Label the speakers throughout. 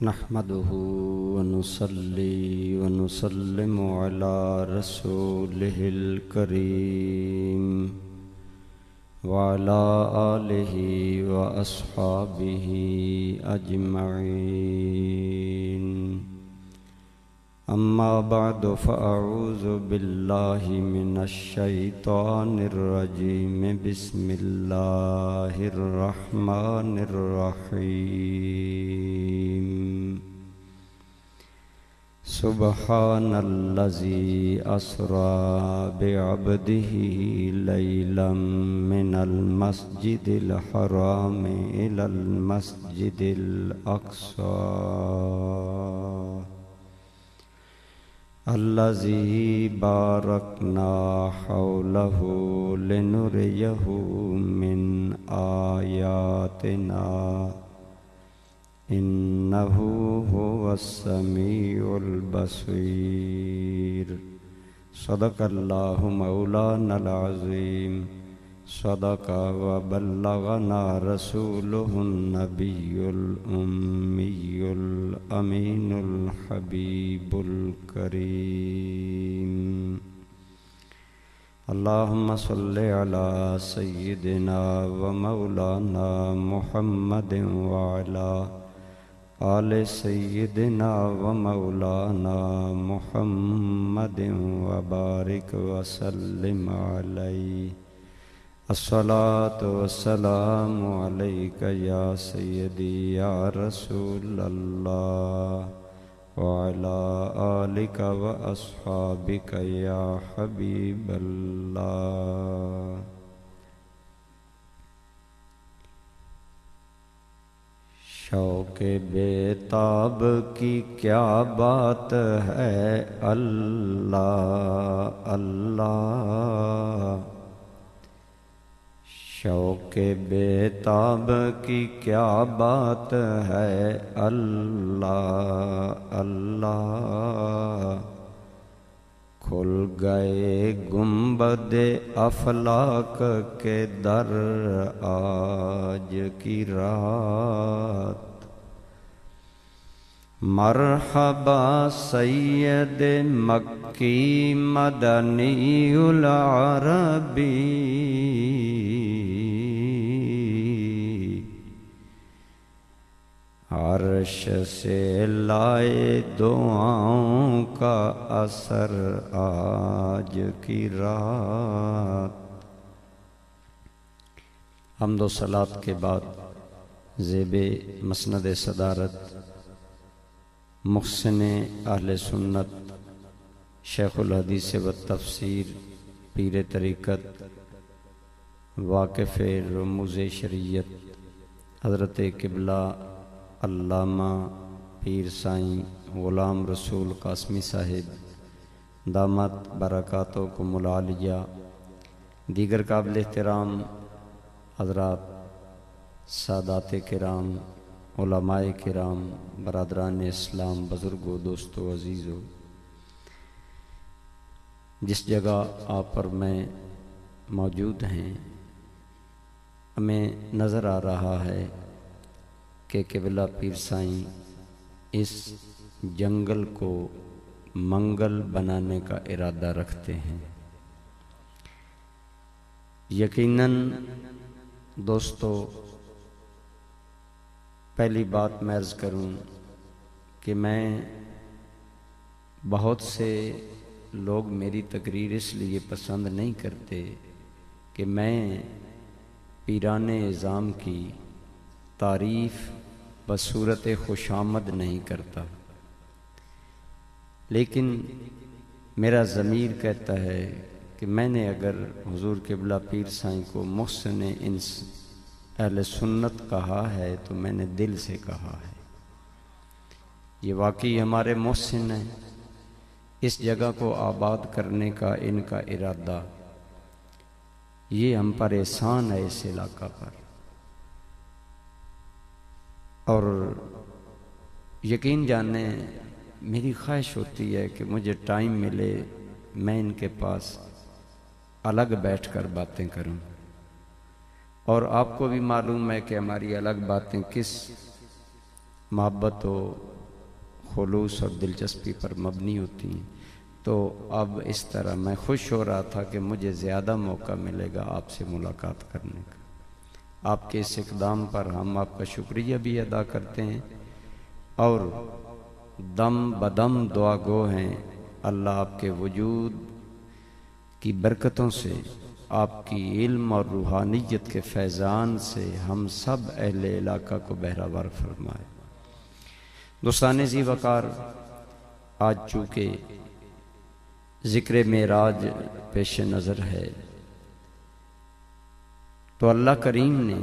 Speaker 1: نحمده ونصلي ونسلم على رسوله الكريم وعلى آله وأصحابه أجمعين. أما بعد فأعوذ بالله من الشيطان الرجيم. بسم الله الرحمن الرحيم. سبحان الذي أسرى بعبده ليلا من المسجد الحرام إلى المسجد الأقصى الذي باركنا حوله لنريه من آياتنا إنه هو السميع البصير. صدق الله مولانا العظيم. صدق وبلغنا رسوله النبي الأمي الأمين الحبيب الكريم. اللهم صل على سيدنا ومولانا محمد وعلى آل سيدنا ومولانا محمد وبارك وسلم عليه. الصلاة والسلام عليك يا سيدي يا رسول الله وعلى آلك وأصحابك يا حبيب الله. شوق بیتاب کی کیا بات ہے اللہ اللہ. شوق بیتاب کی کیا بات ہے اللہ اللہ. کھل گئے گنبد افلاک کے در آج کی رات. مرحبا سید مکی مدنی العربی. عرش سے لائے دعاؤں کا اثر آج کی رات. حمد و صلات کے بعد زیب مسند صدارت محسن اہل سنت شیخ الحدیث و تفسیر پیر طریقت واقف رموز شریعت حضرت قبلہ علامہ پیر سائیں غلام رسول قاسمی صاحب دامت برکاتکم العالیہ، دیگر قابل احترام حضرات، سادات کرام، علماء کرام، برادران اسلام، بزرگوں، دوستوں، عزیزوں، جس جگہ آپ پر میں موجود ہیں ہمیں نظر آ رہا ہے کہ قبلہ پیر سائیں اس جنگل کو منگل بنانے کا ارادہ رکھتے ہیں. یقیناً دوستو، پہلی بات میں عرض کروں کہ میں بہت سے لوگ میری تقریر اس لیے پسند نہیں کرتے کہ میں پیران اعظام کی تعریف بصورت خوشامد نہیں کرتا، لیکن میرا ضمیر کہتا ہے کہ میں نے اگر حضور قبلہ پیر سائیں کو محسن انس اہل سنت کہا ہے تو میں نے دل سے کہا ہے. یہ واقعی ہمارے محسن ہیں. اس جگہ کو آباد کرنے کا ان کا ارادہ، یہ ہم پر احسان ہے اس علاقہ پر. اور یقین جانیں میری خواہش ہوتی ہے کہ مجھے ٹائم ملے میں ان کے پاس الگ بیٹھ کر باتیں کروں، اور آپ کو بھی معلوم ہے کہ ہماری الگ باتیں کس محبت و خلوص اور دلچسپی پر مبنی ہوتی ہیں، تو اب اس طرح میں خوش ہو رہا تھا کہ مجھے زیادہ موقع ملے گا آپ سے ملاقات کرنے کا۔ آپ کے اس اقدام پر ہم آپ کا شکریہ بھی ادا کرتے ہیں اور دم بدم دعا گو ہیں اللہ آپ کے وجود کی برکتوں سے، آپ کی علم اور روحانیت کے فیضان سے ہم سب اہل علاقہ کو بہرہور فرمائے۔ دوستان ذی وقار، آج چونکہ ذکر معراج پیش نظر ہے تو اللہ کریم نے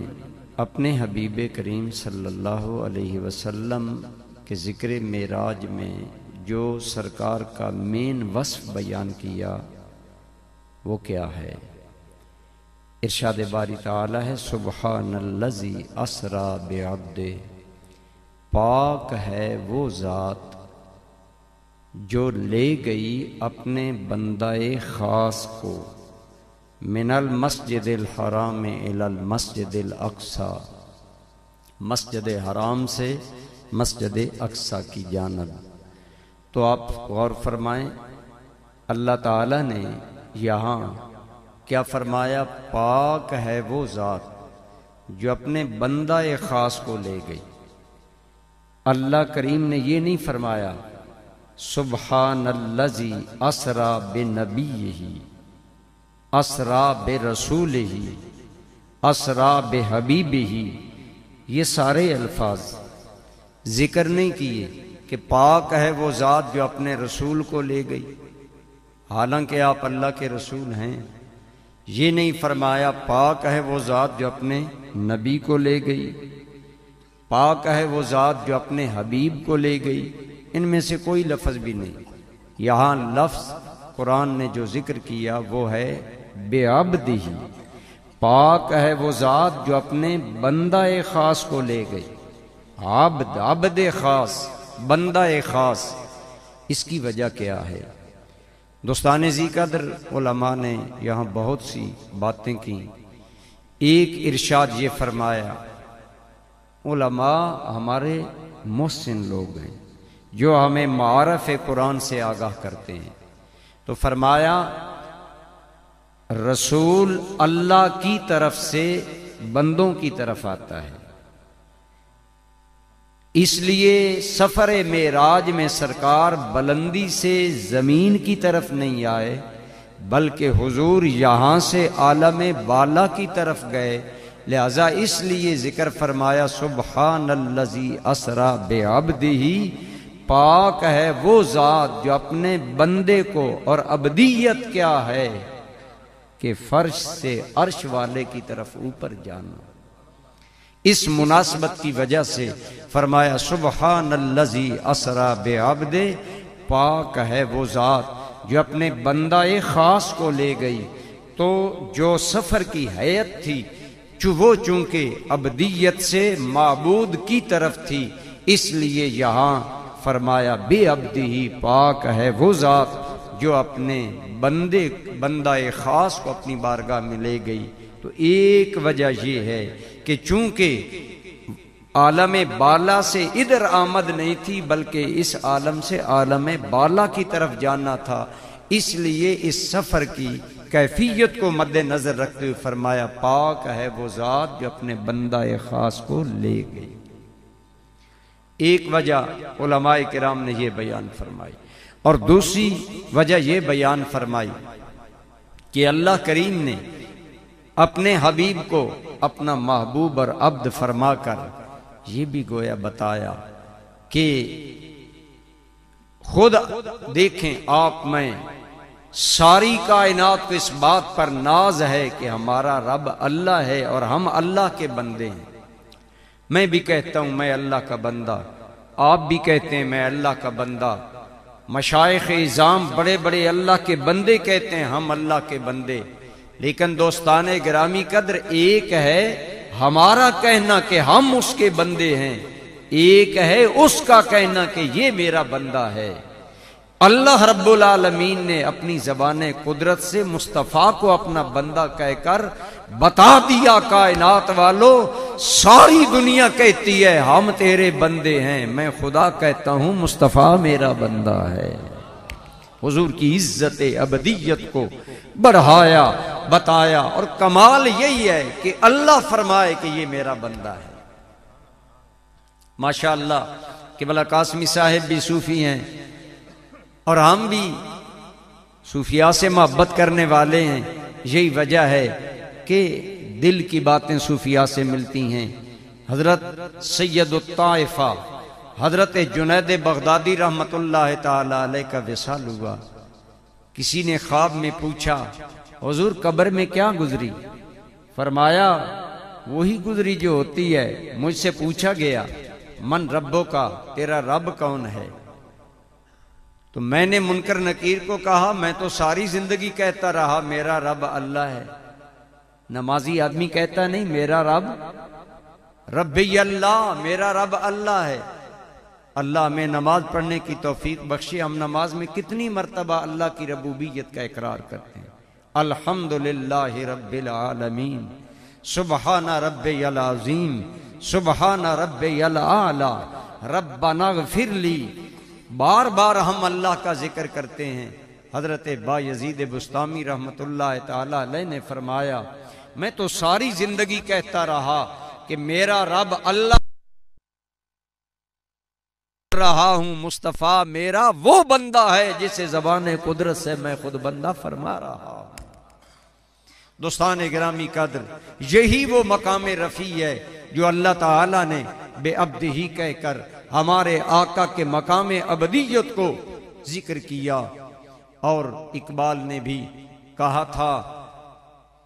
Speaker 1: اپنے حبیب کریم صلی اللہ علیہ وسلم کے ذکر معراج میں جو سرکار کا مین وصف بیان کیا وہ کیا ہے؟ ارشاد باری تعالی ہے سبحان الذی اسری بعبدہ، پاک ہے وہ ذات جو لے گئی اپنے بندہ خاص کو من المسجد الحرام الی المسجد الاقصی، مسجد حرام سے مسجد اقصی کی جانب۔ تو آپ غور فرمائیں، اللہ تعالیٰ نے یہاں کیا فرمایا؟ پاک ہے وہ ذات جو اپنے بندہ خاص کو لے گئی۔ اللہ کریم نے یہ نہیں فرمایا سبحان الذی اسری بنبیہ، اسری برسولہ، اسری بحبیبہ، یہ سارے الفاظ ذکر نہیں کیے کہ پاک ہے وہ ذات جو اپنے رسول کو لے گئی، حالانکہ آپ اللہ کے رسول ہیں۔ یہ نہیں فرمایا پاک ہے وہ ذات جو اپنے نبی کو لے گئی، پاک ہے وہ ذات جو اپنے حبیب کو لے گئی، ان میں سے کوئی لفظ بھی نہیں۔ یہاں لفظ قرآن نے جو ذکر کیا وہ ہے بعبدہ، پاک ہے وہ ذات جو اپنے بندہ خاص کو لے گئی۔ عبد، عبد خاص، بندہ خاص، اس کی وجہ کیا ہے؟ دوستان ذی قدر، علماء نے یہاں بہت سی باتیں کی۔ ایک ارشاد یہ فرمایا، علماء ہمارے محسن لوگ ہیں جو ہمیں معارف قرآن سے آگاہ کرتے ہیں، تو فرمایا رسول اللہ کی طرف سے بندوں کی طرف آتا ہے، اس لیے سفر معراج میں سرکار بلندی سے زمین کی طرف نہیں آئے بلکہ حضور یہاں سے عالم بالا کی طرف گئے، لہذا اس لیے ذکر فرمایا سبحان الذی اسری بعبدہ، پاک ہے وہ ذات جو اپنے بندے کو، اور عبدیت کیا ہے کہ فرش سے عرش والے کی طرف اوپر جانا۔ اس مناسبت کی وجہ سے فرمایا سبحان الذی اسری بعبدہ، پاک ہے وہ ذات جو اپنے بندہ خاص کو لے گئی۔ تو جو سفر کی حیت تھی وہ چونکہ عبدیت سے معبود کی طرف تھی، اس لیے یہاں فرمایا بعبدہ، پاک ہے وہ ذات جو اپنے بندہ خاص کو اپنی بارگاہ میں لے گئی۔ تو ایک وجہ یہ ہے کہ چونکہ عالم بالا سے ادھر آمد نہیں تھی بلکہ اس عالم سے عالم بالا کی طرف جانا تھا، اس لیے اس سفر کی کیفیت کو مد نظر رکھتے ہوئے فرمایا پاک ہے وہ ذات جو اپنے بندہ خاص کو لے گئی۔ ایک وجہ علماء کرام نے یہ بیان فرمائی، اور دوسری وجہ یہ بیان فرمائی کہ اللہ کریم نے اپنے حبیب کو اپنا محبوب اور عبد فرما کر یہ بھی گویا بتایا کہ خود دیکھیں آپ میں ساری کائنات کو اس بات پر ناز ہے کہ ہمارا رب اللہ ہے اور ہم اللہ کے بندے ہیں۔ میں بھی کہتا ہوں میں اللہ کا بندہ، آپ بھی کہتے ہیں میں اللہ کا بندہ، مشائخ اعظام بڑے بڑے اللہ کے بندے کہتے ہیں ہم اللہ کے بندے، لیکن دوستان گرامی قدر ایک ہے ہمارا کہنا کہ ہم اس کے بندے ہیں، ایک ہے اس کا کہنا کہ یہ میرا بندہ ہے۔ اللہ رب العالمین نے اپنی زبان قدرت سے مصطفیٰ کو اپنا بندہ کہہ کر بتا دیا کائنات والو، ساری دنیا کہتی ہے ہم تیرے بندے ہیں، میں خدا کہتا ہوں مصطفیٰ میرا بندہ ہے۔ حضور کی عزت ابدیت کو بڑھایا، بتایا، اور کمال یہی ہے کہ اللہ فرمائے کہ یہ میرا بندہ ہے۔ ماشاءاللہ قبلہ قاسمی صاحب بھی صوفی ہیں، اور ہم بھی صوفیاء سے محبت کرنے والے ہیں۔ یہی وجہ ہے کہ دل کی باتیں صوفیاء سے ملتی ہیں۔ حضرت سید الطائفہ حضرت جنید بغدادی رحمت اللہ تعالی علیہ کا وصال ہوا۔ کسی نے خواب میں پوچھا حضور قبر میں کیا گزری؟ فرمایا وہی گزری جو ہوتی ہے۔ مجھ سے پوچھا گیا من ربوں کا، تیرا رب کون ہے؟ تو میں نے منکر نکیر کو کہا میں تو ساری زندگی کہتا رہا میرا رب اللہ ہے۔ نمازی آدمی کہتا نہیں میرا رب ربی اللہ، میرا رب اللہ ہے۔ اللہ میں نماز پڑھنے کی توفیق بخشی۔ ہم نماز میں کتنی مرتبہ اللہ کی ربوبیت کا اقرار کرتے ہیں، الحمدللہ رب العالمین، سبحان ربی العظیم، سبحان ربی الاعلی، ربنا اغفر لی۔ بار بار ہم اللہ کا ذکر کرتے ہیں۔ حضرت بایزید بسطامی رحمت اللہ تعالی علیہ نے فرمایا میں تو ساری زندگی کہتا رہا کہ میرا رب اللہ رہا ہوں، مصطفیٰ میرا وہ بندہ ہے جسے زبان قدرت سے میں خود بندہ فرما رہا ہوں۔ دوستان گرامی قدر، یہی وہ مقام رفیع ہے جو اللہ تعالیٰ نے بے عبدہی کہہ کر ہمارے آقا کے مقام ابدیت کو ذکر کیا۔ اور اقبال نے بھی کہا تھا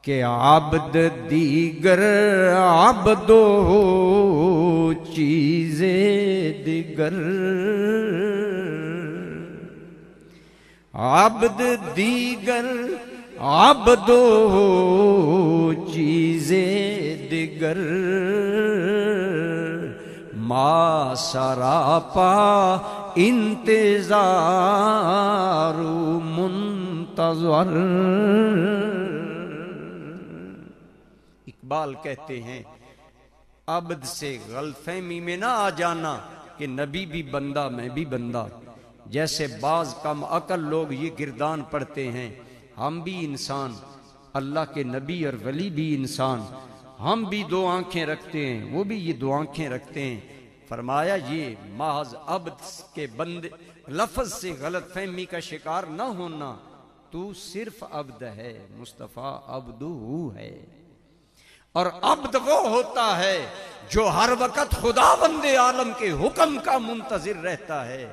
Speaker 1: کہ عبد دیگر عبد ہو چیزیں دیگر، عبد دیگر عبد ہو چیزیں دیگر، ما سراپا انتظار منتظر۔ اقبال کہتے ہیں عبد سے غلط فہمی میں نہ آ جانا کہ نبی بھی بندہ میں بھی بندہ۔ جیسے بعض کم عقل لوگ یہ گردان پڑھتے ہیں ہم بھی انسان، اللہ کے نبی اور ولی بھی انسان، ہم بھی دو آنکھیں رکھتے ہیں وہ بھی یہ دو آنکھیں رکھتے ہیں۔ فرمایا یہ محض عبد کے بندے لفظ سے غلط فہمی کا شکار نہ ہونا، تو صرف عبد ہے، مصطفیٰ عبدہ ہے۔ اور عبد وہ ہوتا ہے جو ہر وقت خدا بند عالم کے حکم کا منتظر رہتا ہے،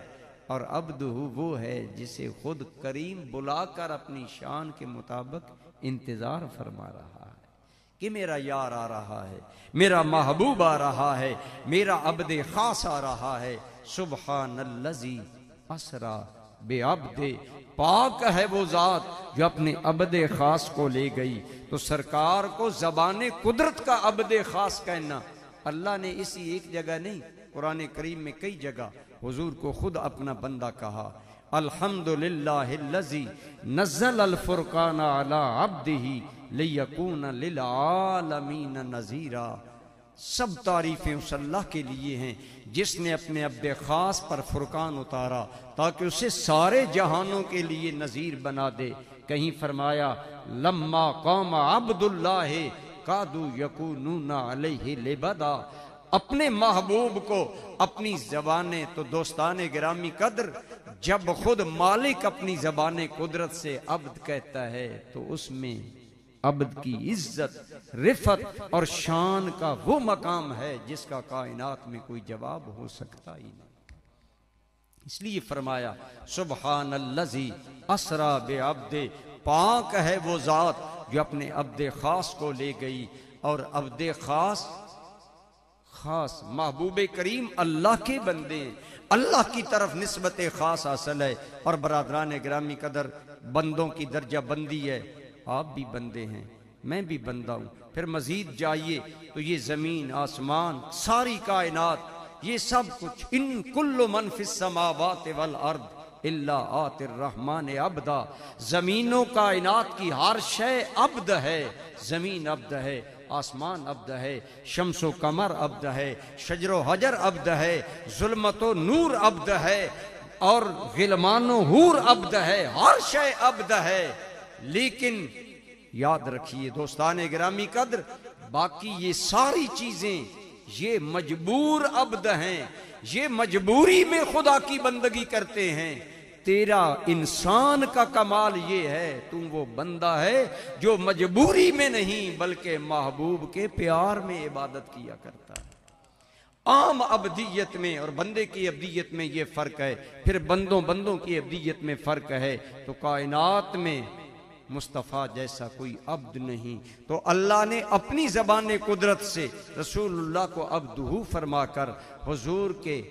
Speaker 1: اور عبدہ وہ ہے جسے خود کریم بلا کر اپنی شان کے مطابق انتظار فرما رہا ہے کہ میرا یار آ رہا ہے، میرا محبوب آ رہا ہے، میرا عبد خاص آ رہا ہے۔ سبحان الذی اسریٰ بعبد، پاک ہے وہ ذات جو اپنے عبد خاص کو لے گئی۔ تو سرکار کو زبان قدرت کا عبد خاص کہنا، اللہ نے اسی ایک جگہ نہیں، قرآن کریم میں کئی جگہ حضور کو خود اپنا بندہ کہا۔ الحمدللہ الذی نزل الفرقان علی عبدہ لیکون للعالمین نذیرا۔ سب تعریفیں اس اللہ کے لیے ہیں جس نے اپنے عبد خاص پر فرقان اتارا تاکہ اسے سارے جہانوں کے لیے نذیر بنا دے۔ کہیں فرمایا لما قام عبد اللہ کادوا یکونون علیہ لبدا، اپنے محبوب کو اپنی زبانیں، تو دوستان گرامی قدر جب خود مالک اپنی زبان قدرت سے عبد کہتا ہے تو اس میں عبد کی عزت، رفت اور شان کا وہ مقام ہے جس کا کائنات میں کوئی جواب ہو سکتا ہی نہیں۔ اس لیے فرمایا سبحان الذی اسریٰ بعبد، پاک ہے وہ ذات جو اپنے عبد خاص کو لے گئی۔ اور عبد خاص محبوب کریم اللہ کے بندے، اللہ کی طرف نسبت خاص حاصل ہے۔ اور برادران گرامی قدر، بندوں کی درجہ بندی ہے، آپ بھی بندے ہیں، میں بھی بندہ ہوں۔ پھر مزید جائیے تو یہ زمین، آسمان، ساری کائنات، یہ سب کچھ، ان کل من فی السماوات والارض الا آت الرحمن عبدا، زمینوں کائنات کی ہر شے عبد ہے، زمین عبد ہے، آسمان عبد ہے، شمس و قمر عبد ہے، شجر و حجر عبد ہے، ظلمت و نور عبد ہے، اور غلمان و حور عبد ہے، ہر شے عبد ہے۔ لیکن یاد رکھیے دوستان گرامی قدر، باقی یہ ساری چیزیں یہ مجبور عبد ہیں، یہ مجبوری میں خدا کی بندگی کرتے ہیں۔ تیرا انسان کا کمال یہ ہے، تم وہ بندہ ہے جو مجبوری میں نہیں بلکہ محبوب کے پیار میں عبادت کیا کرتا ہے۔ عام ابدیت میں اور بندے کی ابدیت میں یہ فرق ہے، پھر بندوں کی ابدیت میں فرق ہے، تو کائنات میں مصطفیٰ جیسا کوئی عبد نہیں۔ تو اللہ نے اپنی زبان قدرت سے رسول اللہ کو عبدہ فرما کر حضور کے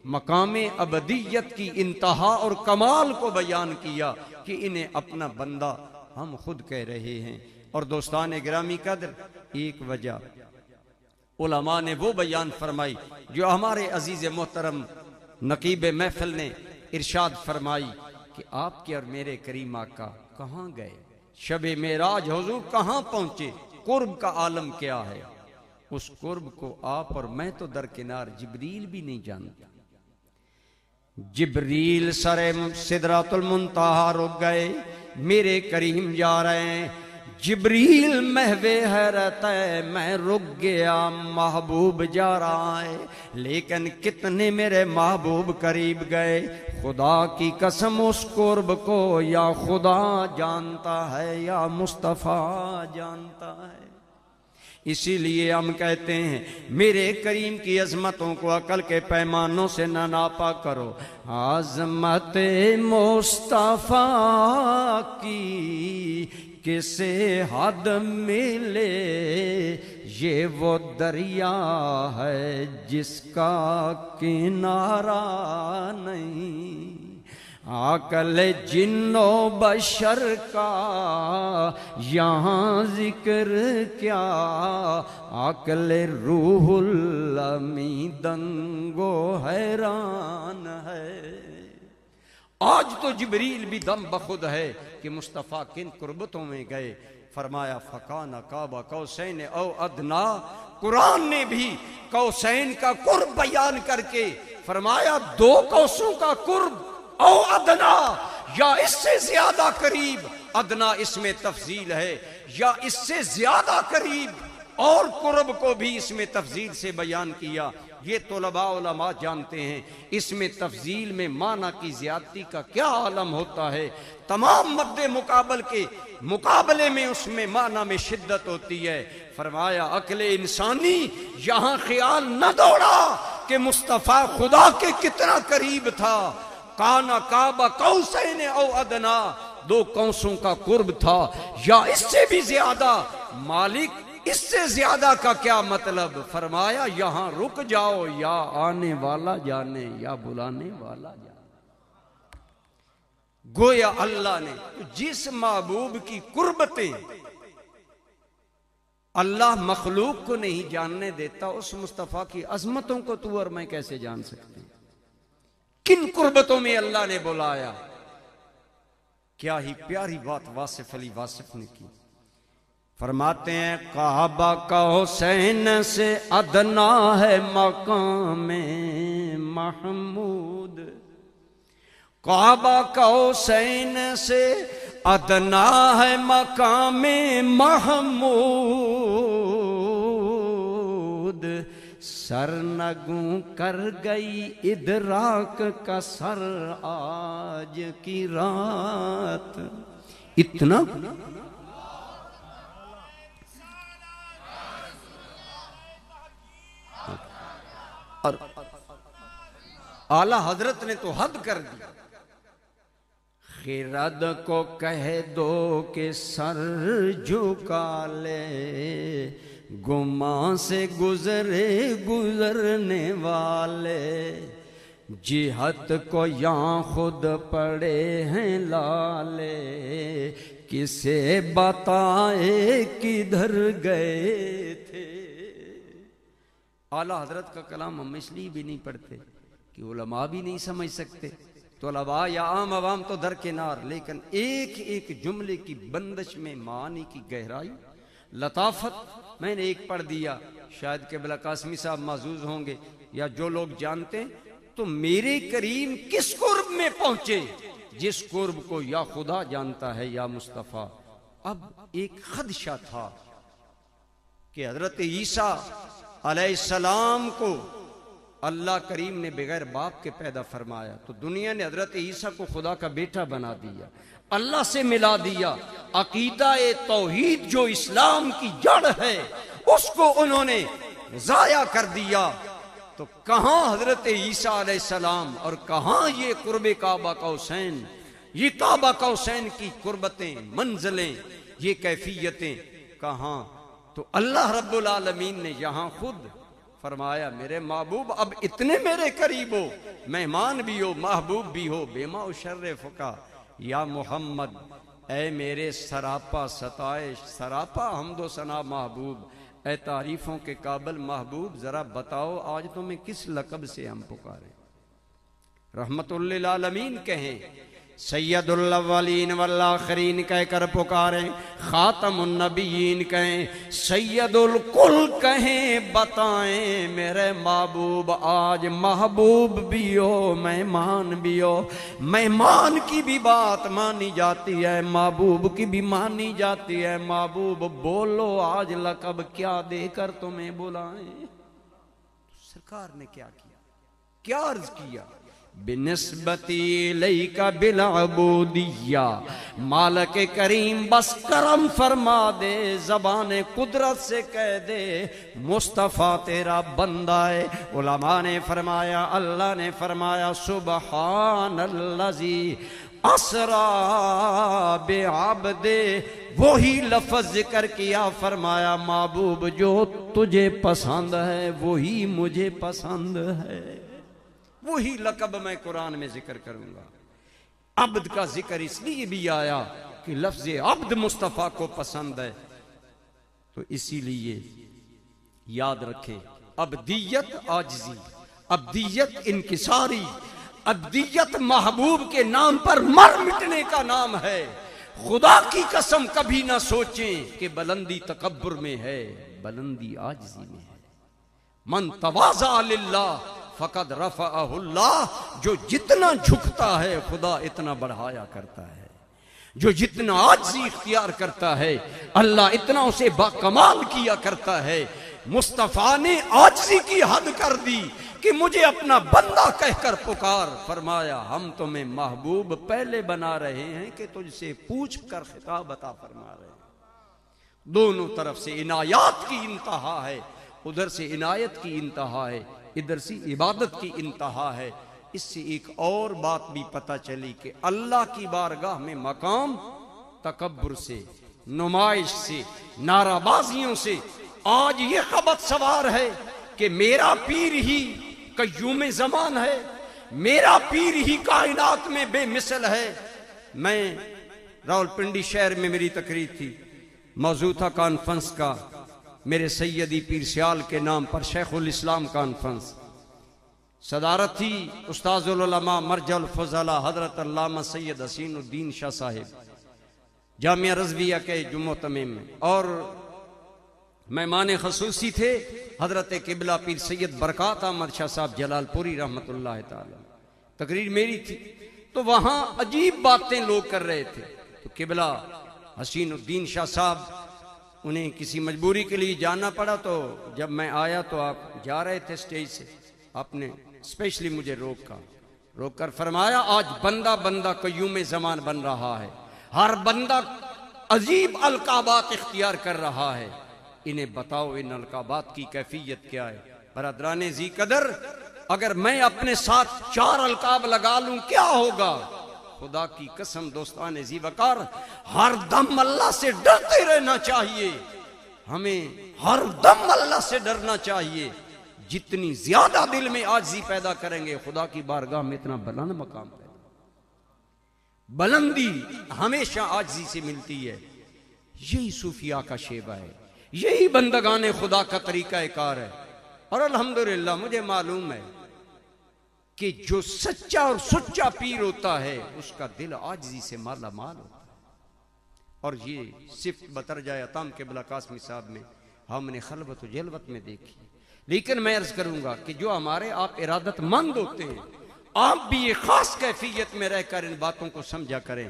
Speaker 1: مقام ابدیت کی انتہا اور کمال کو بیان کیا کہ انہیں اپنا بندہ ہم خود کہہ رہے ہیں۔ اور دوستان گرامی قدر، ایک وجہ علماء نے وہ بیان فرمائی جو ہمارے عزیز محترم نقیب محفل نے ارشاد فرمائی کہ آپ کے اور میرے کریم آقا کہاں گئے، شب معراج حضور کہاں پہنچے، قرب کا عالم کیا ہے، اس قرب کو آپ اور میں تو درکنار جبریل بھی نہیں جانتا۔ جبریل سر سدرۃ المنتہا رک گئے، میرے کریم جا رہے ہیں، جبریل محو حیرت ہے، میں رک گیا، محبوب جا رہا ہے، لیکن کتنے میرے محبوب قریب گئے، خدا کی قسم اس قرب کو یا خدا جانتا ہے یا مصطفیٰ جانتا ہے۔ اسی لیے ہم کہتے ہیں میرے کریم کی عظمتوں کو عقل کے پیمانوں سے نہ ناپا کرو، عظمت مصطفیٰ کی کسے حد ملے، یہ وہ دریا ہے جس کا کنارہ نہیں، عقل جن و بشر کا یہاں ذکر کیا، عقل روح الامی دنگ و حیران ہے۔ آج تو جبریل بھی دم بخود ہے کہ مصطفیٰ کن قربتوں میں گئے، فرمایا فکان قاب قوسین او ادنا، قرآن نے بھی قوسین کا قرب بیان کر کے فرمایا 2 قوسوں کا قرب او ادنا، یا اس سے زیادہ قریب، ادنا اس میں تفضیل ہے، یا اس سے زیادہ قریب، اور قرب کو بھی اس میں تفضیل سے بیان کیا۔ یہ طلباء علماء جانتے ہیں اس میں تفضیل میں معنی کی زیادتی کا کیا عالم ہوتا ہے، تمام مد مقابل کے مقابلے میں اس میں معنی میں شدت ہوتی ہے۔ فرمایا عقل انسانی یہاں خیال نہ دوڑا کہ مصطفیٰ خدا کے کتنا قریب تھا، کانا قاب قوسین او ادنا، 2 قوسوں کا قرب تھا، یا اس سے بھی زیادہ۔ مالک اس سے زیادہ کا کیا مطلب؟ فرمایا یہاں رک جاؤ، یا آنے والا جانے یا بلانے والا جانے۔ گویا اللہ نے جس محبوب کی قربتیں اللہ مخلوق کو نہیں جاننے دیتا، اس مصطفیٰ کی عظمتوں کو تو اور میں کیسے جان سکتے ہیں؟ کن قربتوں میں اللہ نے بلایا، کیا ہی پیاری بات واصف علی واصف نے کی۔ فرماتے ہیں کعبہ قوسین سے ادنا ہے مقام محمود، کعبہ قوسین سے ادنا ہے مقام محمود، سرنگوں کر گئی ادراک کا سر آج کی رات۔ اتنا اور اعلی حضرت نے تو حد کر دی، خرد کو کہہ دو کہ سر جھکا لے، گمان سے گزرنے والے، جہت کو یہاں خود پڑے ہیں لالے، کسے بتائے کدھر گئے تھے۔ اعلیٰ حضرت کا کلام ہم اس لیے بھی نہیں پڑھتے کہ علماء بھی نہیں سمجھ سکتے، طلباء یا عام عوام تو درکنار، لیکن ایک ایک جملے کی بندش میں معانی کی گہرائی، لطافت میں نے ایک پڑھ دیا، شاید قبلہ قاسمی صاحب معزوز ہوں گے یا جو لوگ جانتے ہیں، تو میرے کریم کس قرب میں پہنچے جس قرب کو یا خدا جانتا ہے یا مصطفیٰ۔ اب ایک خدشہ تھا کہ حضرت عیسیٰ علیہ السلام کو اللہ کریم نے بغیر باپ کے پیدا فرمایا، تو دنیا نے حضرت عیسیٰ کو خدا کا بیٹا بنا دیا، اللہ سے ملا دیا۔ عقیدہ توحید جو اسلام کی جڑ ہے اس کو انہوں نے ضائع کر دیا۔ تو کہاں حضرت عیسیٰ علیہ السلام اور کہاں یہ قرب کعبہ قوسین، یہ کعبہ قوسین کی قربتیں، منزلیں، یہ کیفیتیں کہاں؟ تو اللہ رب العالمین نے یہاں خود فرمایا میرے محبوب اب اتنے میرے قریب ہو، مہمان بھی ہو محبوب بھی ہو، بیما اشرف کا یا محمد، اے میرے سراپا ستائش، سراپا حمد و ثنا محبوب، اے تعریفوں کے قابل محبوب، ذرا بتاؤ آج تمہیں کس لقب سے ہم پکاریں؟ رحمت للعالمین کہیں، سید الاولین والآخرین کہہ کر پکاریں، خاتم النبیین کہیں، سید الکل کہیں، بتائیں میرے محبوب آج محبوب بھی ہو مہمان بھی ہو، مہمان کی بھی بات مانی جاتی ہے، محبوب کی بھی مانی جاتی ہے۔ محبوب بولو آج لقب کیا دے کر تمہیں بلائیں؟ سرکار نے کیا کیا، کیا عرض کیا؟ بنسبتی لیک بالعبودیہ، مالک کریم بس کرم فرما دے، زبان قدرت سے کہہ دے مصطفیٰ تیرا بندہ ہے۔ علماء نے فرمایا، اللہ نے فرمایا سبحان الذی اسرا بعبد، وہی لفظ ذکر کیا، فرمایا محبوب جو تجھے پسند ہے وہی مجھے پسند ہے۔ وہی لقب میں قرآن میں ذکر کروں گا۔ عبد کا ذکر اس لیے بھی آیا کہ لفظ عبد مصطفیٰ کو پسند ہے، تو اسی لیے یاد رکھیں عبدیت عاجزی، عبدیت انکساری، عبدیت محبوب کے نام پر مر مٹنے کا نام ہے۔ خدا کی قسم کبھی نہ سوچیں کہ بلندی تکبر میں ہے، بلندی عاجزی میں ہے۔ من تواضع للہ فقد رفعہ اللہ، جو جتنا جھکتا ہے خدا اتنا بڑھایا کرتا ہے، جو جتنا عاجزی اختیار کرتا ہے اللہ اتنا اسے باکمال کیا کرتا ہے۔ مصطفیٰ نے عاجزی کی حد کر دی کہ مجھے اپنا بندہ کہہ کر پکار، فرمایا ہم تمہیں محبوب پہلے بنا رہے ہیں کہ تجھ سے پوچھ کر خطاب عطا فرما رہے ہیں۔ دونوں طرف سے عنایات کی انتہا ہے، ادھر سے عنایت کی انتہا ہے، ادھر سے عبادت کی انتہا ہے۔ اس سے ایک اور بات بھی پتہ چلی کہ اللہ کی بارگاہ میں مقام تکبر سے، نمائش سے، نعرہ بازیوں سے آج یہ خبت سوار ہے کہ میرا پیر ہی قیوم زمان ہے، میرا پیر ہی کائنات میں بے مثل ہے۔ میں راولپنڈی شہر میں میری تقریر تھی، موضوع تھا کانفرنس کا، میرے سیدی پیر سیال کے نام پر شیخ الاسلام کانفرنس، صدارت تھی استاذ العلماء مرجع الفضلاء حضرت علامہ سید حسین الدین شاہ صاحب جامعہ رضویہ کے جمعہ تمیم میں، اور مہمان خصوصی تھے حضرت قبلہ پیر سید برکات احمد شاہ صاحب جلال پوری رحمت اللہ تعالی۔ تقریر میری تھی تو وہاں عجیب باتیں لوگ کر رہے تھے، تو قبلہ حسین الدین شاہ صاحب انہیں کسی مجبوری کے لیے جانا پڑا، تو جب میں آیا تو آپ جا رہے تھے سٹیج سے، آپ نے اسپیشلی مجھے روک کر فرمایا آج بندہ بندہ قیوم زمان بن رہا ہے، ہر بندہ عجیب القابات اختیار کر رہا ہے، انہیں بتاؤ ان القابات کی کیفیت کیا ہے۔ برادران ذی قدر، اگر میں اپنے ساتھ 4 القاب لگا لوں کیا ہوگا؟ خدا کی قسم دوستان ذی وقار، ہر دم اللہ سے ڈرتے رہنا چاہیے، ہمیں ہر دم اللہ سے ڈرنا چاہیے۔ جتنی زیادہ دل میں عاجزی پیدا کریں گے خدا کی بارگاہ میں اتنا بلند مقام پیدا۔ بلندی ہمیشہ عاجزی سے ملتی ہے، یہی صوفیاء کا شیبہ ہے، یہی بندگان خدا کا طریقہ کار ہے۔ اور الحمدللہ مجھے معلوم ہے کہ جو سچا اور سچا پیر ہوتا ہے اس کا دل عاجزی سے مالا مال ہوتا ہے. اور یہ صفت بترجائے عطام قبلہ قاسمی صاحب میں ہم نے خلوت و جلوت میں دیکھی. لیکن میں عرض کروں گا کہ جو ہمارے آپ ارادت مند ہوتے ہیں آپ بھی یہ خاص کیفیت میں رہ کر ان باتوں کو سمجھا کریں.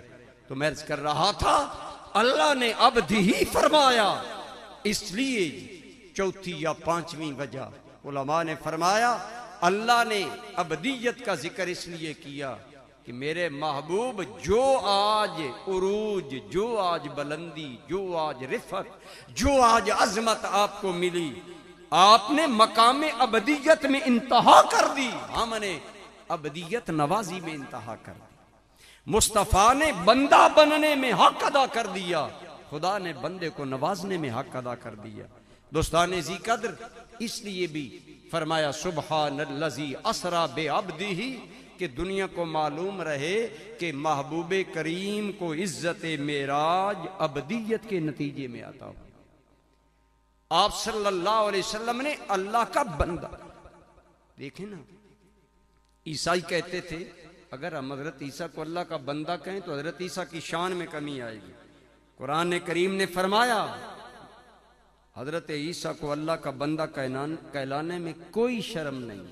Speaker 1: تو میں عرض کر رہا تھا اللہ نے عبد ہی فرمایا، اس لیے چوتھی یا پانچویں وجہ علماء نے فرمایا اللہ نے عبدیت کا ذکر اس لیے کیا کہ میرے محبوب جو آج عروج، جو آج بلندی، جو آج رفعت، جو آج عظمت آپ کو ملی، آپ نے مقام عبدیت میں انتہا کر دی، ہم نے عبدیت نوازی میں انتہا کر دی. مصطفیٰ نے بندہ بننے میں حق ادا کر دیا، خدا نے بندے کو نوازنے میں حق ادا کر دیا. دوستان ذی قدر، اس لیے بھی فرمایا سبحان الذی اسری بعبدہ، کہ دنیا کو معلوم رہے کہ محبوب کریم کو عزت معراج عبدیت کے نتیجے میں آتا ہو. آپ صلی اللہ علیہ وسلم نے اللہ کا بندہ دیکھیں نا. عیسائی کہتے تھے اگر ہم حضرت عیسیٰ کو اللہ کا بندہ کہیں تو حضرت عیسیٰ کی شان میں کمی آئے گی. قرآن کریم نے فرمایا حضرت عیسیٰ کو اللہ کا بندہ کہلانے میں کوئی شرم نہیں.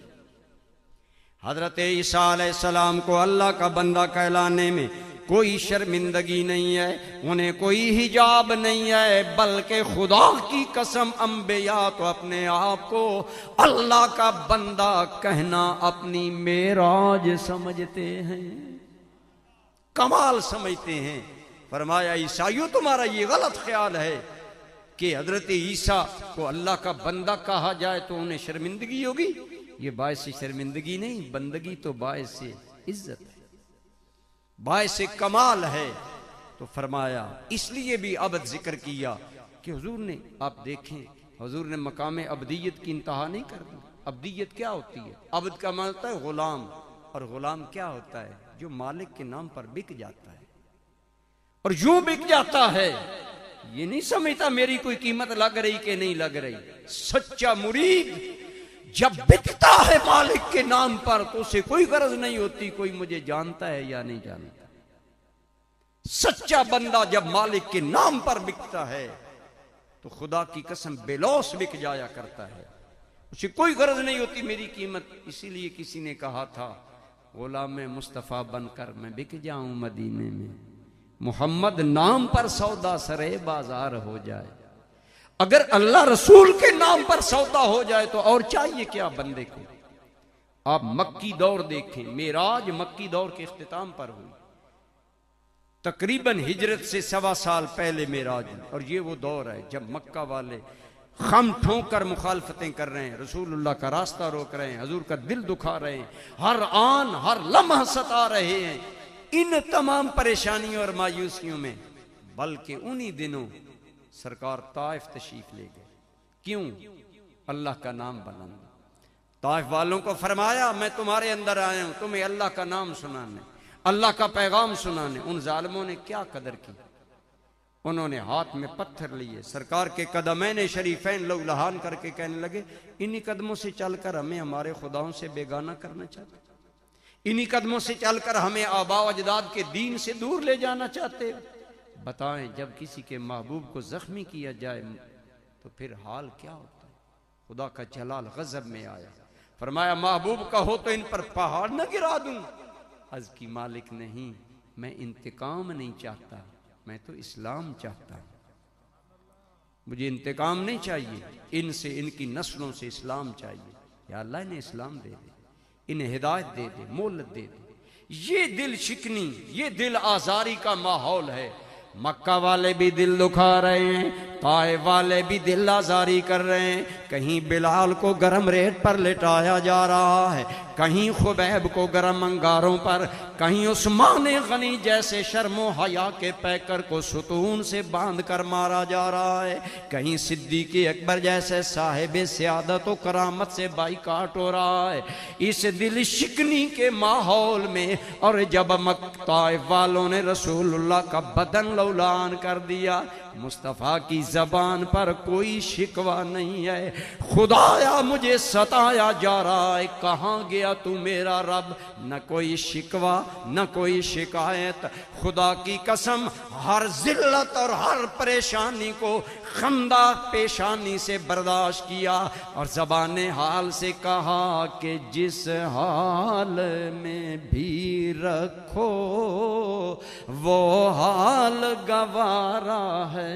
Speaker 1: حضرت عیسیٰ علیہ السلام کو اللہ کا بندہ کہلانے میں کوئی شرمندگی نہیں ہے، انہیں کوئی حجاب نہیں ہے، بلکہ خدا کی قسم انبیاء تو اپنے آپ کو اللہ کا بندہ کہنا اپنی معراج سمجھتے ہیں، کمال سمجھتے ہیں. فرمایا عیسائیوں تمہارا یہ غلط خیال ہے کہ حضرت عیسیٰ کو اللہ کا بندہ کہا جائے تو انہیں شرمندگی ہوگی. یہ باعث شرمندگی نہیں، بندگی تو باعث عزت ہے، باعث کمال ہے. تو فرمایا اس لیے بھی عبد ذکر کیا کہ حضور نے، آپ دیکھیں حضور نے مقام عبدیت کی انتہا نہیں کر دی. عبدیت کیا ہوتی ہے؟ عبد کا معنی ہوتا ہے غلام، اور غلام کیا ہوتا ہے؟ جو مالک کے نام پر بک جاتا ہے، اور یوں بک جاتا ہے یہ نہیں سمجھتا میری کوئی قیمت لگ رہی کہ نہیں لگ رہی. سچا مرید جب بکتا ہے مالک کے نام پر تو اسے کوئی غرض نہیں ہوتی کوئی مجھے جانتا ہے یا نہیں جانتا. سچا بندہ جب مالک کے نام پر بکتا ہے تو خدا کی قسم بے لوث بک جایا کرتا ہے، اسے کوئی غرض نہیں ہوتی میری قیمت. اسی لیے کسی نے کہا تھا غلام مصطفیٰ بن کر میں بک جاؤں مدینے میں، محمد نام پر سودا سرے بازار ہو جائے. اگر اللہ رسول کے نام پر سودا ہو جائے تو اور چاہیے کیا بندے کو. آپ مکی دور دیکھیں، معراج مکی دور کے اختتام پر ہوئی، تقریباً ہجرت سے 1.25 سال پہلے معراج. اور یہ وہ دور ہے جب مکہ والے خم ٹھونک کر مخالفتیں کر رہے ہیں، رسول اللہ کا راستہ روک رہے ہیں، حضور کا دل دکھا رہے ہیں، ہر آن ہر لمحہ ستا رہے ہیں. ان تمام پریشانیوں اور مایوسیوں میں بلکہ انہی دنوں سرکار طائف تشریف لے گئے. کیوں؟ اللہ کا نام بلند. طائف والوں کو فرمایا میں تمہارے اندر آیا ہوں تمہیں اللہ کا نام سنانے، اللہ کا پیغام سنانے. ان ظالموں نے کیا قدر کی؟ انہوں نے ہاتھ میں پتھر لیے، سرکار کے قدمین شریفین لو لہان کر کے کہنے لگے انہی قدموں سے چل کر ہمیں ہمارے خداؤں سے بیگانہ کرنا چاہتے، انہی قدموں سے چل کر ہمیں آباء و اجداد کے دین سے دور لے جانا چاہتے. بتائیں جب کسی کے محبوب کو زخمی کیا جائے تو پھر حال کیا ہوتا ہے؟ خدا کا جلال غضب میں آیا، فرمایا محبوب کا ہو تو ان پر پہاڑ نہ گرا دوں. عز کی مالک نہیں، میں انتقام نہیں چاہتا، میں تو اسلام چاہتا ہوں. مجھے انتقام نہیں چاہیے، ان سے ان کی نسلوں سے اسلام چاہیے. یا اللہ انہیں اسلام دے دے، انہیں ہدایت دے دے، مہلت دے دے. یہ دل شکنی، یہ دل آزاری کا ماحول ہے. مکہ والے بھی دل دکھا رہے ہیں، طائف والے بھی دل آزاری کر رہے ہیں. کہیں بلال کو گرم ریت پر لٹایا جا رہا ہے، کہیں خبیب کو گرم انگاروں پر، کہیں عثمان غنی جیسے شرم و حیا کے پیکر کو ستون سے باندھ کر مارا جا رہا ہے، کہیں صدیق اکبر جیسے صاحب سعادت و کرامت سے بائیکاٹ ہو رہا ہے. اس دل شکنی کے ماحول میں اور جب طائف والوں نے رسول اللہ کا بدن لولان کر دیا، مصطفیٰ کی زبان پر کوئی شکوہ نہیں ہے، خدایا مجھے ستایا جا رہا ہے، کہاں گیا گیا تو میرا رب، نہ کوئی شکوہ نہ کوئی شکایت. خدا کی قسم ہر ذلت اور ہر پریشانی کو خندہ پیشانی سے برداشت کیا اور زبان حال سے کہا کہ جس حال میں بھی رکھو وہ حال گوارا ہے،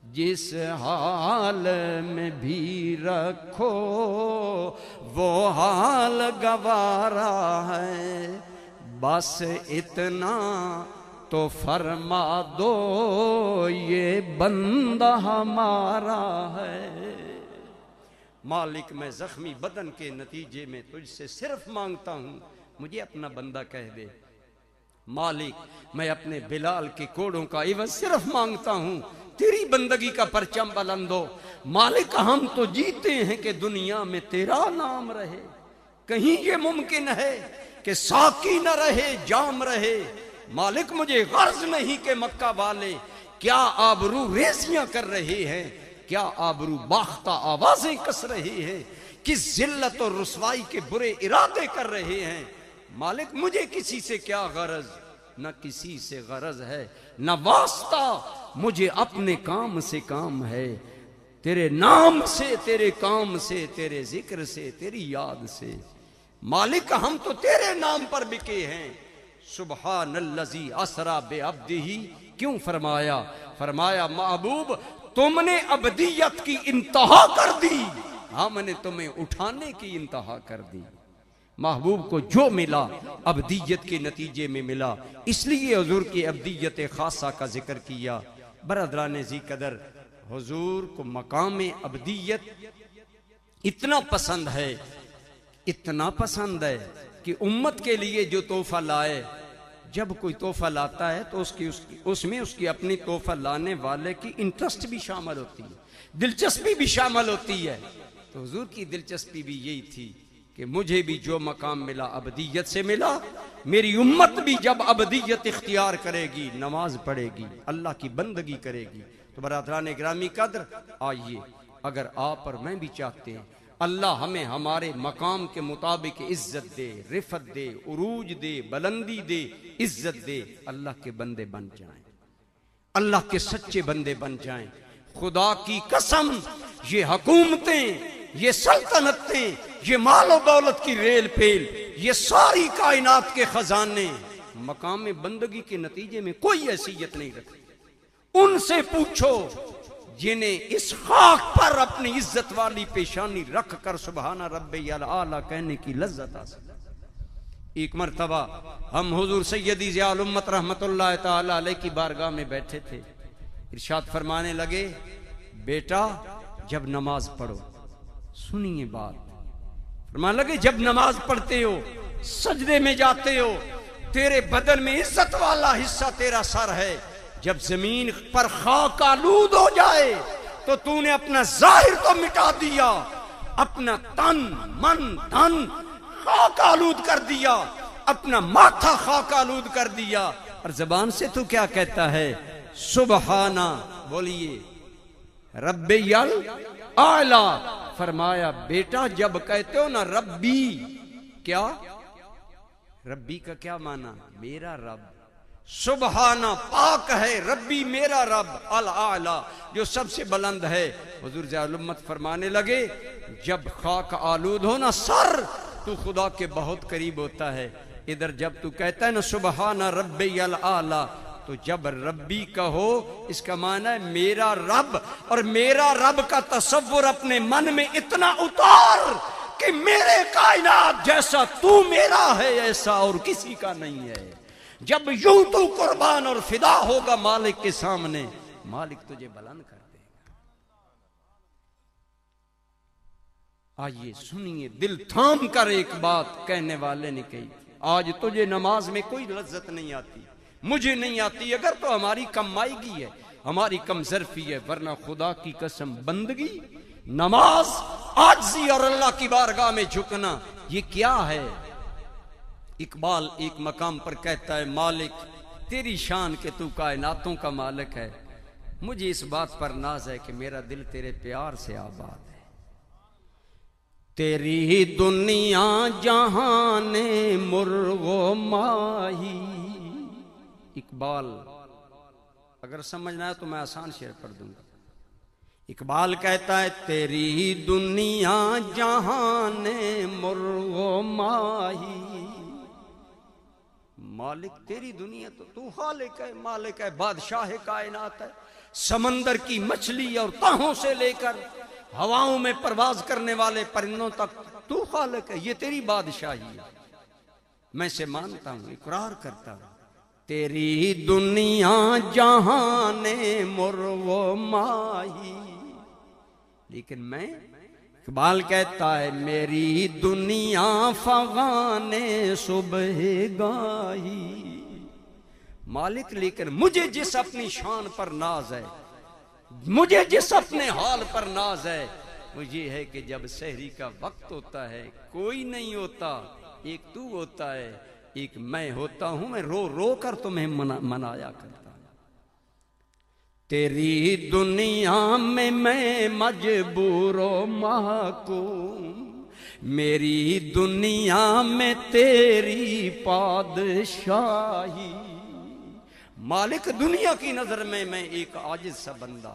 Speaker 1: جس حال میں بھی رکھو وہ حال گوارا ہے. بس اتنا تو فرما دو یہ بندہ ہمارا ہے. مالک میں زخمی بدن کے نتیجے میں تجھ سے صرف مانگتا ہوں مجھے اپنا بندہ کہہ دے. مالک میں اپنے بلال کے کوڑوں کا عوض صرف مانگتا ہوں تیری بندگی کا پرچم بلند ہو. مالک ہم تو جیتے ہیں کہ دنیا میں تیرا نام رہے، کہیں یہ ممکن ہے کہ ساقی نہ رہے جام رہے. مالک مجھے غرض نہیں کہ مکہ والے کیا آبرو ریزیاں کر رہے ہیں، کیا آبرو باختہ آوازیں کس رہے ہیں، کس ذلت اور رسوائی کے برے ارادے کر رہے ہیں. مالک مجھے کسی سے کیا غرض، نہ کسی سے غرض ہے نہ واسطہ، مجھے اپنے کام سے کام ہے، تیرے نام سے، تیرے کام سے، تیرے ذکر سے، تیری یاد سے. مالک ہم تو تیرے نام پر بکے ہیں. سبحان الذی اسری بعبدہ کیوں فرمایا محبوب تم نے ابدیت کی انتہا کر دی، ہم نے تمہیں اٹھانے کی انتہا کر دی. محبوب کو جو ملا ابدیت کے نتیجے میں ملا، اس لیے حضور کی ابدیت خاصہ کا ذکر کیا. برادران ذی قدر، حضور کو مقام ابدیت اتنا پسند ہے کہ امت کے لیے جو تحفہ لائے، جب کوئی تحفہ لاتا ہے تو اس میں اس کی اپنی تحفہ لانے والے کی انٹرسٹ بھی شامل ہوتی ہے، دلچسپی بھی شامل ہوتی ہے. تو حضور کی دلچسپی بھی یہی تھی کہ مجھے بھی جو مقام ملا ابدیت سے ملا، میری امت بھی جب ابدیت اختیار کرے گی نماز پڑھے گی، اللہ کی بندگی کرے گی. تو برادران گرامی قدر، آئیے اگر آپ اور میں بھی چاہتے ہیں اللہ ہمیں ہمارے مقام کے مطابق عزت دے، رفت دے، عروج دے، بلندی دے، عزت دے، اللہ کے بندے بن جائیں، اللہ کے سچے بندے بن جائیں. خدا کی قسم یہ حکومتیں، یہ سلطنتیں، یہ مال و دولت کی ریل پیل، یہ ساری کائنات کے خزانے مقام بندگی کے نتیجے میں کوئی حیثیت نہیں رکھتے. ان سے پوچھو جنہیں اس خاک پر اپنی عزت والی پیشانی رکھ کر سبحان ربی الاعلی کہنے کی لذت حاصل. ایک مرتبہ ہم حضور سیدی ضیاء الامت رحمت اللہ تعالی علیہ کی بارگاہ میں بیٹھے تھے. ارشاد فرمانے لگے بیٹا جب نماز پڑھو، سنیے بات، فرمانے لگے جب نماز پڑھتے ہو، سجدے میں جاتے ہو، تیرے بدن میں عزت والا حصہ تیرا سر ہے. جب زمین پر خاک آلود ہو جائے تو تو نے اپنا ظاہر تو مٹا دیا، اپنا تن من دھن خاک آلود کر دیا، اپنا ماتھا خاک آلود کر دیا، اور زبان سے تو کیا کہتا ہے؟ سبحانہ. بولیے ربی الاعلی. فرمایا بیٹا جب کہتے ہو نا ربی، کیا ربی کا کیا معنی؟ میرا رب. سبحانہ پاک ہے ربی میرا رب الاعلی جو سب سے بلند ہے. حضور ضیاء الامت فرمانے لگے جب خاک آلود ہو نا سر تو خدا کے بہت قریب ہوتا ہے. ادھر جب تو کہتا ہے نا سبحانہ ربی الاعلی، تو جب ربی کہو اس کا معنی ہے میرا رب، اور میرا رب کا تصور اپنے من میں اتنا اتار کہ میرے کائنات جیسا تو میرا ہے ایسا اور کسی کا نہیں ہے. جب یوں تو قربان اور فدا ہوگا مالک کے سامنے، مالک تجھے بلند کر دے گا. آئیے سنیے، دل تھام کر ایک بات کہنے والے نے کہی، آج تجھے نماز میں کوئی لذت نہیں آتی، مجھے نہیں آتی، اگر تو ہماری کم مائیگی ہے، ہماری کم ظرفی ہے، ورنہ خدا کی قسم بندگی، نماز، عاجزی اور اللہ کی بارگاہ میں جھکنا یہ کیا ہے؟ اقبال ایک مقام پر کہتا ہے مالک تیری شان کہ تو کائناتوں کا مالک ہے، مجھے اس بات پر ناز ہے کہ میرا دل تیرے پیار سے آباد ہے. تیری دنیا جہان مرغ و ماہی. اقبال، اگر سمجھنا ہے تو میں آسان شعر پڑھ دوں گا. اقبال کہتا ہے تیری دنیا جہان مرغ و ماہی. مالک تیری دنیا تو خالق ہے، مالک ہے، بادشاہ کائنات ہے. سمندر کی مچھلی اور تاہوں سے لے کر ہواؤں میں پرواز کرنے والے پرندوں تک تو خالق ہے. یہ تیری بادشاہی ہے. میں اسے مانتا ہوں، اقرار کرتا ہوں. تیری دنیا جہان مرغ و ماہی. لیکن میں، اقبال کہتا ہے میری دنیا فغان صبح گاہی. مالک لیکن مجھے جس اپنی شان پر ناز ہے، مجھے جس اپنے حال پر ناز ہے، وہ یہ ہے کہ جب سحری کا وقت ہوتا ہے کوئی نہیں ہوتا، ایک تو ہوتا ہے، ایک میں ہوتا ہوں. میں رو رو کر تمہیں منایا کرتا ہوں. تیری دنیا میں مجبور و محکوم، میری دنیا میں تیری پادشاہی. مالک دنیا کی نظر میں ایک عاجز سا بندہ،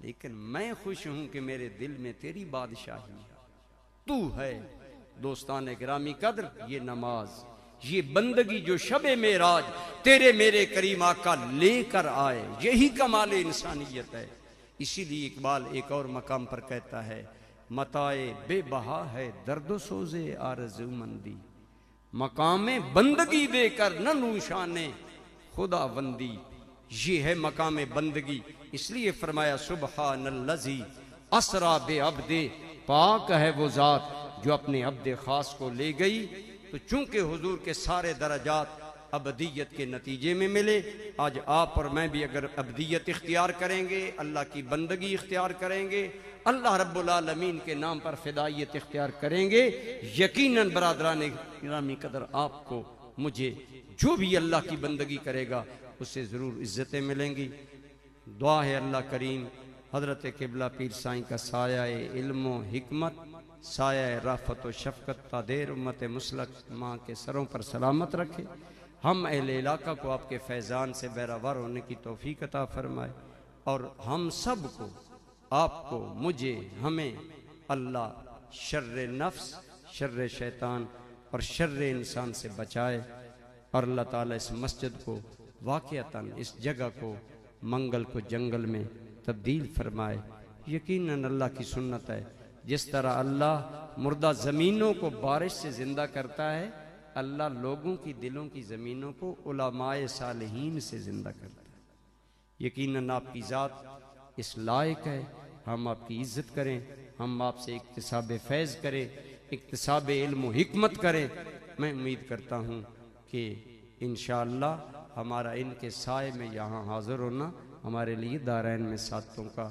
Speaker 1: لیکن میں خوش ہوں کہ میرے دل میں تیری بادشاہی ہے، تو ہے. دوستان گرامی قدر، یہ نماز، یہ بندگی جو شب معراج تیرے میرے کریم آقا لے کر آئے، یہی کمال انسانیت ہے. اسی لیے اقبال ایک اور مقام پر کہتا ہے متائے بے بہا ہے درد و سوز آرزو مندی، مقام بندگی دے کر نہ نوشانے خدا بندی. یہ ہے مقام بندگی. اس لیے فرمایا سبحان الذی اسرا بے عبد، پاک ہے وہ ذات جو اپنے عبد خاص کو لے گئی. تو چونکہ حضور کے سارے درجات ابدیت کے نتیجے میں ملے، آج آپ اور میں بھی اگر ابدیت اختیار کریں گے، اللہ کی بندگی اختیار کریں گے، اللہ رب العالمین کے نام پر فدائیت اختیار کریں گے، یقیناً برادران گرامی قدر آپ کو مجھے جو بھی اللہ کی بندگی کرے گا اس سے ضرور عزتیں ملیں گی. دعا ہے اللہ کریم حضرت قبلہ پیر سائیں کا سایہ علم و حکمت، سایہ رافت و شفقت تا دیر امت مسلمہ کے سروں پر سلامت رکھے. ہم اہل علاقہ کو آپ کے فیضان سے بہرہور ہونے کی توفیق عطا فرمائے، اور ہم سب کو، آپ کو، مجھے، ہمیں اللہ شر نفس، شر شیطان اور شر انسان سے بچائے. اور اللہ تعالیٰ اس مسجد کو واقعتاً اس جگہ کو منگل کو جنگل میں تبدیل فرمائے. یقیناً اللہ کی سنت ہے، جس طرح اللہ مردہ زمینوں کو بارش سے زندہ کرتا ہے، اللہ لوگوں کی دلوں کی زمینوں کو علماء صالحین سے زندہ کرتا ہے. یقیناً آپ کی ذات اس لائق ہے ہم آپ کی عزت کریں، ہم آپ سے اکتساب فیض کریں، اکتساب علم و حکمت کریں. میں امید کرتا ہوں کہ انشاءاللہ ہمارا ان کے سائے میں یہاں حاضر ہونا ہمارے لیے دارین میں سعادتوں کا